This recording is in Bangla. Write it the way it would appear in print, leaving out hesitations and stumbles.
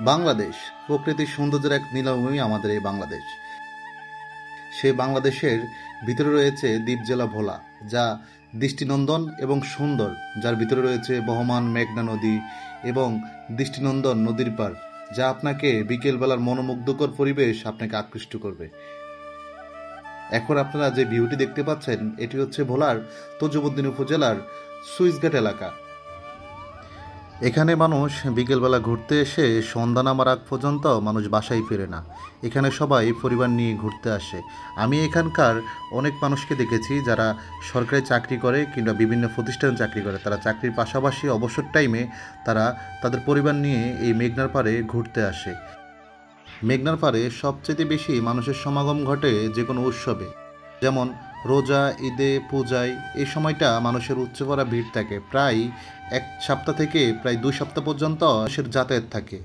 বাংলাদেশ প্রকৃতির সৌন্দর্যের এক নীলাভূমি আমাদের এই বাংলাদেশ। সেই বাংলাদেশের ভিতরে রয়েছে দ্বীপ জেলা ভোলা, যা দৃষ্টিনন্দন এবং সুন্দর, যার ভিতরে রয়েছে বহমান মেঘনা নদী এবং দৃষ্টিনন্দন নদীর পাড়, যা আপনাকে বিকেলবেলার মনোমুগ্ধকর পরিবেশ আপনাকে আকৃষ্ট করবে। এখন আপনারা যে ভিউটি দেখতে পাচ্ছেন, এটি হচ্ছে ভোলার তজুমুদ্দিন উপজেলার সুইচঘাট এলাকা। এখানে মানুষ বিকেলবেলা ঘুরতে এসে সন্ধ্যা নামার আগ পর্যন্ত মানুষ বাসায় ফিরে না। এখানে সবাই পরিবার নিয়ে ঘুরতে আসে। আমি এখানকার অনেক মানুষকে দেখেছি যারা সরকারি চাকরি করে কিংবা বিভিন্ন প্রতিষ্ঠানে চাকরি করে। তারা চাকরির পাশাপাশি অবসর টাইমে তারা তাদের পরিবার নিয়ে এই মেঘনার পাড়ে ঘুরতে আসে। মেঘনার পাড়ে সবচেয়ে বেশি মানুষের সমাগম ঘটে যে কোনো উৎসবে, যেমন রোজা, ঈদে, পূজায়। এই সময়টা মানুষের উপচে পড়া ভিড় থাকে। প্রায় এক সপ্তাহ থেকে প্রায় 2 সপ্তাহ পর্যন্ত মানুষের যাতায়াত থাকে।